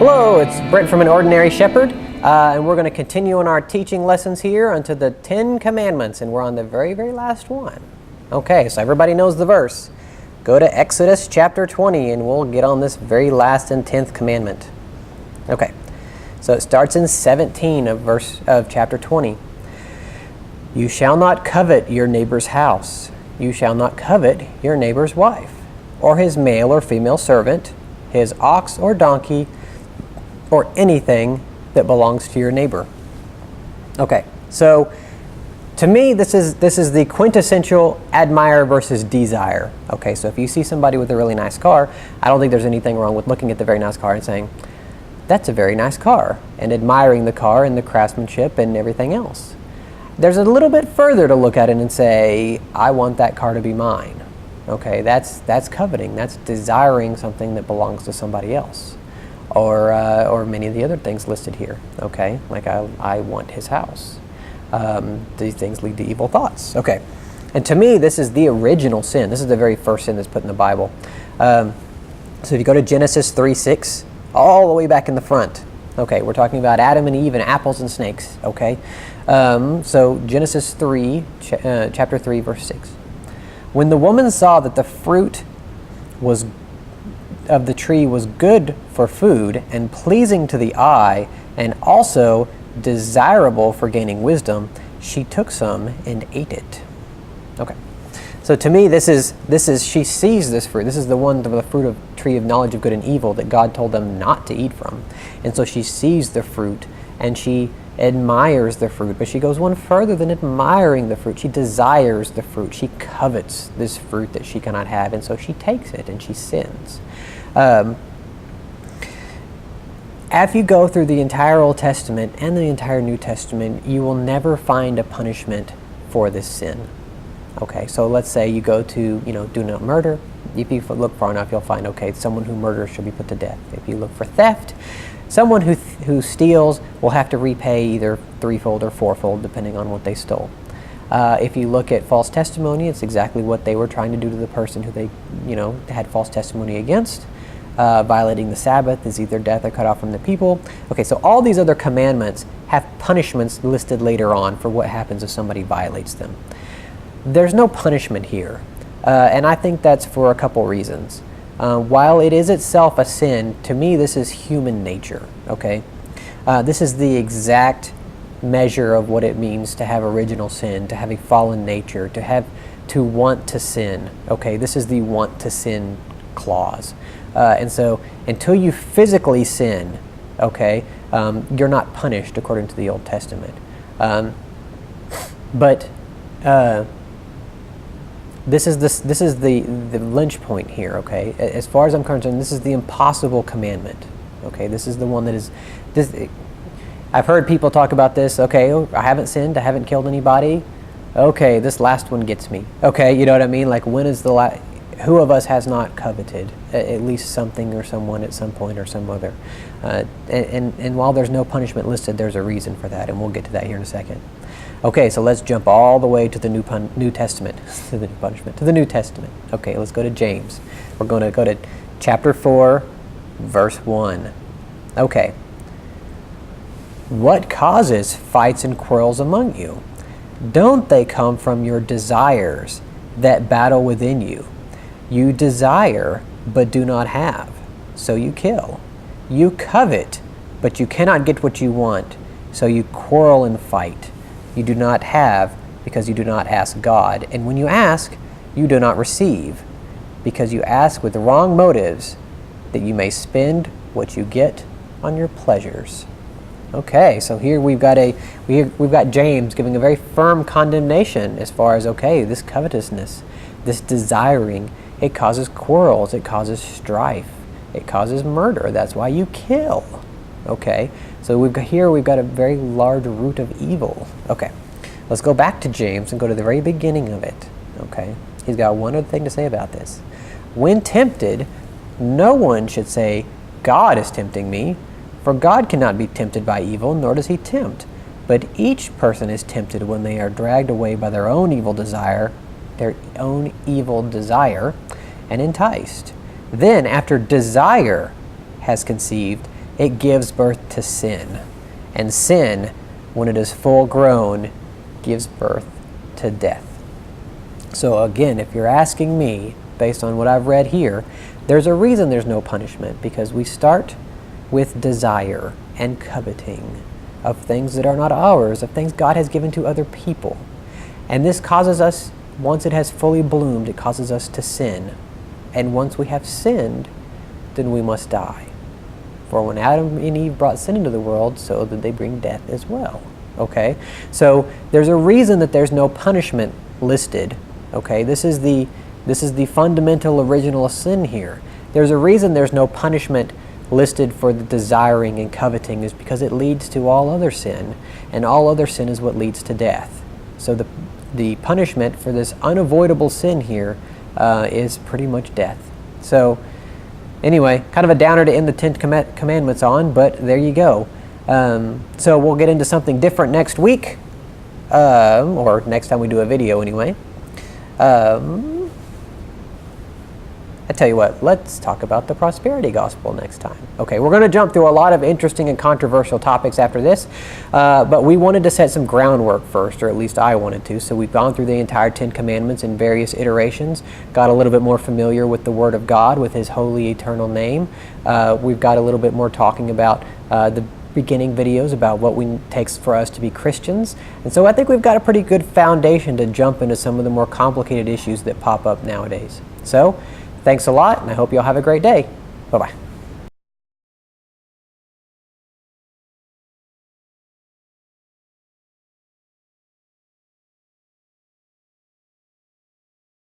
Hello, it's Brent from An Ordinary Shepherd, and we're going to continue on our teaching lessons here unto the 10 Commandments, and we're on the very, very last one. Okay, so everybody knows the verse. Go to Exodus chapter 20, and we'll get on this very last and 10th commandment. Okay, so it starts in 17 of chapter 20. You shall not covet your neighbor's house. You shall not covet your neighbor's wife, or his male or female servant, his ox or donkey, or anything that belongs to your neighbor. Okay, so to me, this is the quintessential admire versus desire. Okay, so if you see somebody with a really nice car, I don't think there's anything wrong with looking at the very nice car and saying, that's a very nice car, and admiring the car and the craftsmanship and everything else. There's a little bit further to look at it and say, I want that car to be mine. Okay, that's coveting. That's desiring something that belongs to somebody else. Or many of the other things listed here, okay? Like I want his house. These things lead to evil thoughts, okay? And to me, this is the original sin. This is the very first sin that's put in the Bible. So if you go to Genesis 3:6, all the way back in the front, okay, we're talking about Adam and Eve and apples and snakes, okay? So Genesis 3, chapter 3, verse 6. When the woman saw that the fruit of the tree was good for food and pleasing to the eye and also desirable for gaining wisdom, she took some and ate it. Okay, so to me this is she sees this fruit. This is the fruit of tree of knowledge of good and evil that God told them not to eat from, and so she sees the fruit and she admires the fruit, but she goes one further than admiring the fruit. She desires the fruit. She covets this fruit that she cannot have, and so she takes it and she sins. If you go through the entire Old Testament and the entire New Testament, you will never find a punishment for this sin. Okay, so let's say you go to, do not murder. If you look far enough, you'll find, okay, someone who murders should be put to death. If you look for theft, someone who steals will have to repay either threefold or fourfold, depending on what they stole. If you look at false testimony, it's exactly what they were trying to do to the person who they, had false testimony against. Violating the Sabbath is either death or cut off from the people. Okay, so all these other commandments have punishments listed later on for what happens if somebody violates them. There's no punishment here, and I think that's for a couple reasons. While it is itself a sin, to me this is human nature, okay? This is the exact measure of what it means to have original sin, to have a fallen nature, to want to sin, okay? This is the want to sin clause. And so until you physically sin, okay, you're not punished according to the Old Testament. But this is the lynch point here, okay? As far as I'm concerned, this is the impossible commandment, okay? This is the one that is I've heard people talk about this, okay, I haven't sinned, I haven't killed anybody. Okay, this last one gets me. Okay, you know what I mean? Like, when is the last? Who of us has not coveted at least something or someone at some point or some other? And while there's no punishment listed, there's a reason for that, and we'll get to that here in a second. Okay, so let's jump all the way to the New Testament, to the New Testament. Okay, let's go to James. We're going to go to chapter 4, verse 1. Okay. What causes fights and quarrels among you? Don't they come from your desires that battle within you? You desire, but do not have, so you kill. You covet, but you cannot get what you want, so you quarrel and fight. You do not have, because you do not ask God. And when you ask, you do not receive, because you ask with wrong motives, that you may spend what you get on your pleasures. Okay, so here we've got James giving a very firm condemnation as far as, okay, this covetousness, this desiring, it causes quarrels, it causes strife, it causes murder. That's why you kill. Okay, so we've got a very large root of evil. Okay, let's go back to James and go to the very beginning of it. Okay, he's got one other thing to say about this. When tempted, no one should say, God is tempting me, for God cannot be tempted by evil, nor does he tempt. But each person is tempted when they are dragged away by their own evil desire, and enticed. Then, after desire has conceived, it gives birth to sin. And sin, when it is full grown, gives birth to death. So again, if you're asking me, based on what I've read here, there's a reason there's no punishment, because we start with desire and coveting of things that are not ours, of things God has given to other people. And this causes us, once it has fully bloomed, it causes us to sin. And once we have sinned, then we must die. For when Adam and Eve brought sin into the world, so did they bring death as well. Okay? So there's a reason that there's no punishment listed. Okay? This is the fundamental original sin here. There's a reason there's no punishment listed for the desiring and coveting, is because it leads to all other sin, and all other sin is what leads to death. So the punishment for this unavoidable sin here is pretty much death. So anyway, kind of a downer to end the 10 Commandments on, but there you go. So we'll get into something different next week, or next time we do a video anyway. I tell you what, let's talk about the prosperity gospel next time. Okay, we're going to jump through a lot of interesting and controversial topics after this, but we wanted to set some groundwork first, or at least I wanted to. So we've gone through the entire 10 Commandments in various iterations, got a little bit more familiar with the Word of God, with His holy eternal name. We've got a little bit more talking about the beginning videos about what it takes for us to be Christians. And so I think we've got a pretty good foundation to jump into some of the more complicated issues that pop up nowadays. So thanks a lot, and I hope you all have a great day. Bye-bye.